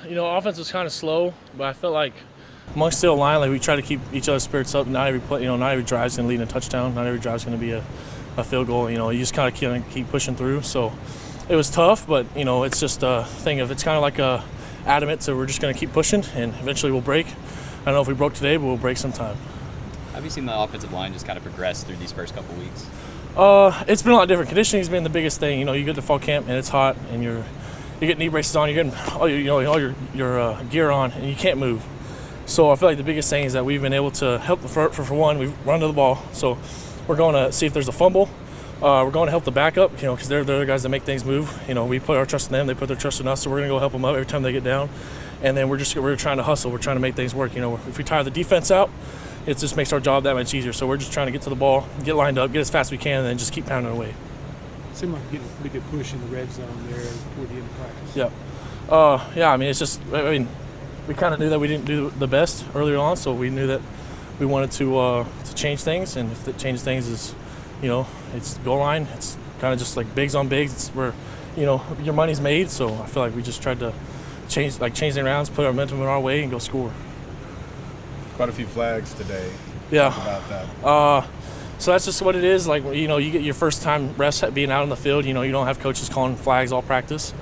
Offense was kind of slow, but I felt like amongst the line, like we try to keep each other's spirits up. Not every play, not every drive's going to lead in a touchdown. Not every drive's going to be a field goal. You just kind of keep pushing through. So it was tough, but it's just a thing of it's kind of like a adamant. So we're just going to keep pushing, and eventually we'll break. I don't know if we broke today, but we'll break sometime. Have you seen the offensive line just kind of progress through these first couple weeks? It's been a lot different. Conditioning's been the biggest thing. You get to fall camp and it's hot, and you're getting knee braces on. You're getting all your gear on, and you can't move. So I feel like the biggest thing is that we've been able to help for one. We've run to the ball, so we're going to see if there's a fumble. We're going to help the backup, because they're the guys that make things move. We put our trust in them, they put their trust in us, so we're going to go help them out every time they get down. And then we're trying to hustle. We're trying to make things work. If we tire the defense out, it just makes our job that much easier. So we're just trying to get to the ball, get lined up, get as fast as we can, and then just keep pounding away. It seemed like you're getting a pretty good push in the red zone there toward the end of practice. Yeah. It's just, we kind of knew that we didn't do the best earlier on, so we knew that we wanted to change things. And if it changes things is, it's goal line. It's kind of just like bigs on bigs. It's where, your money's made. So I feel like we just tried to change the rounds, put our momentum in our way, and go score. Quite a few flags today. Yeah. Talk about that. So that's just what it is. Like, you get your first time refs being out on the field. You don't have coaches calling flags all practice.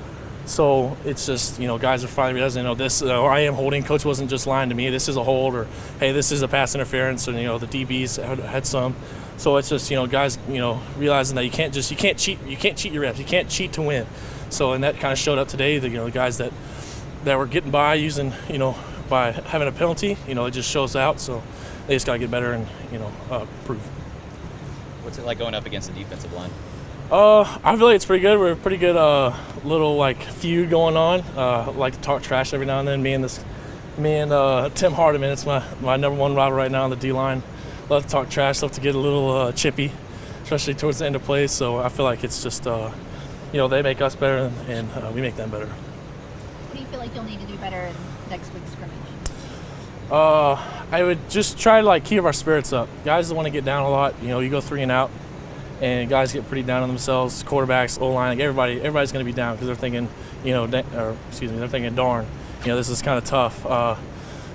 So it's just, guys are finally realizing, this, or I am holding. Coach wasn't just lying to me. This is a hold, or hey, this is a pass interference, and the DBs had some. So it's just, guys, realizing that you can't cheat your refs. You can't cheat to win. So and that kind of showed up today. The guys that were getting by using, by having a penalty, it just shows out. So they just got to get better and improve. What's it like going up against the defensive line? I feel like it's pretty good. We're a pretty good little feud going on. Like to talk trash every now and then. Me and Tim Hardiman. It's my number one rival right now on the D line. Love to talk trash. Love to get a little chippy, especially towards the end of plays. So I feel like it's just they make us better and we make them better. What do you feel like you'll need to do better in next week's scrimmage? I would just try to keep our spirits up. Guys that want to get down a lot. You go 3 and out. And guys get pretty down on themselves. Quarterbacks, O-line, everybody's going to be down because they're thinking, they're thinking, darn, this is kind of tough.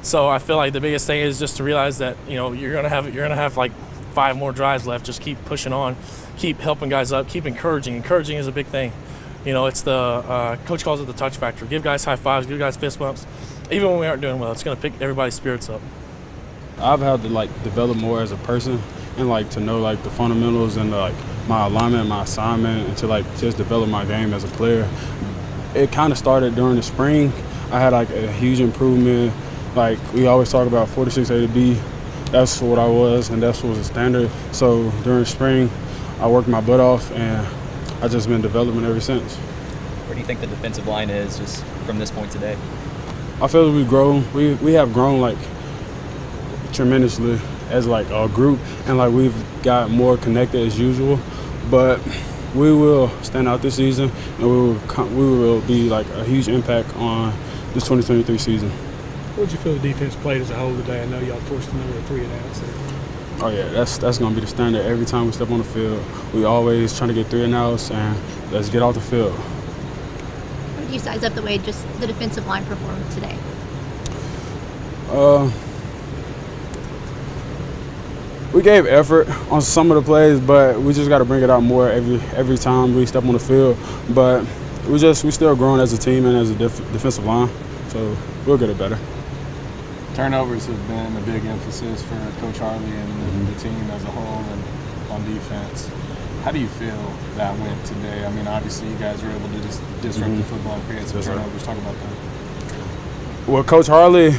So I feel like the biggest thing is just to realize that you're gonna have 5 more drives left. Just keep pushing on, keep helping guys up, keep encouraging. Encouraging is a big thing. It's the coach calls it the touch factor. Give guys high fives, give guys fist bumps, even when we aren't doing well. It's going to pick everybody's spirits up. I've had to develop more as a person. And to know the fundamentals and my alignment, my assignment, and to just develop my game as a player. It kind of started during the spring. I had a huge improvement. We always talk about 46 A to B. That's what I was, and that's what was the standard. So during the spring, I worked my butt off, and I just been developing ever since. Where do you think the defensive line is just from this point today? I feel we've grown. We have grown tremendously as a group, and we've got more connected as usual, but we will stand out this season, and we will be a huge impact on this 2023 season. What did you feel the defense played as a whole today? I know y'all forced a number of 3 and outs there. Oh yeah, that's going to be the standard every time we step on the field. We always trying to get 3 and outs, and let's get off the field. How would you size up the way just the defensive line performed today? We gave effort on some of the plays, but we just got to bring it out more every time we step on the field. But we still growing as a team and as a defensive line, so we'll get it better. Turnovers have been a big emphasis for Coach Harley and the team as a whole and on defense. How do you feel that went today? I mean, obviously you guys were able to just disrupt the football and create some turnovers. Talk about that. Well, Coach Harley,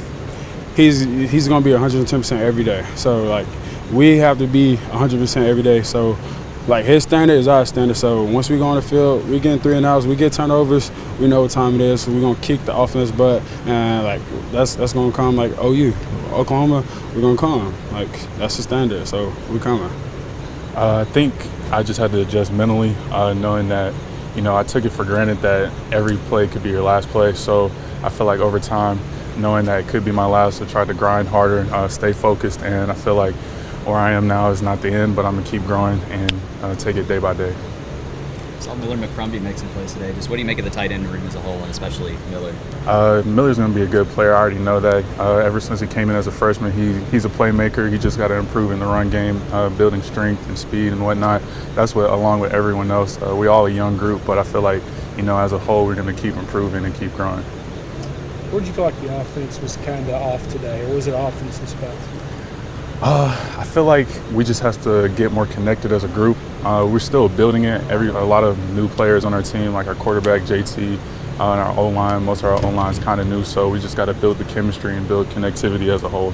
he's going to be 110% every day. So, we have to be 100% every day. So, his standard is our standard. So, once we go on the field, we get 3 and outs, we get turnovers, we know what time it is. So, we're going to kick the offense butt. And, that's going to come OU. Oklahoma, we're going to come. That's the standard. So, we're coming. I think I just had to adjust mentally, knowing that, I took it for granted that every play could be your last play. So, I feel like over time, knowing that it could be my last, to try to grind harder, stay focused. And I feel like where I am now is not the end, but I'm going to keep growing and take it day by day. Saw Miller McCrumbie make some plays today. Just what do you make of the tight end room as a whole, and especially Miller? Miller's going to be a good player. I already know that. Ever since he came in as a freshman, he's a playmaker. He just got to improve in the run game, building strength and speed and whatnot. That's what, along with everyone else, we all a young group, but I feel like, as a whole, we're going to keep improving and keep growing. Where did you feel like the offense was kind of off today, or was it offense in spots? I feel like we just have to get more connected as a group. We're still building it. A lot of new players on our team, like our quarterback JT, and our O-line. Most of our O-line is kind of new, so we just got to build the chemistry and build connectivity as a whole.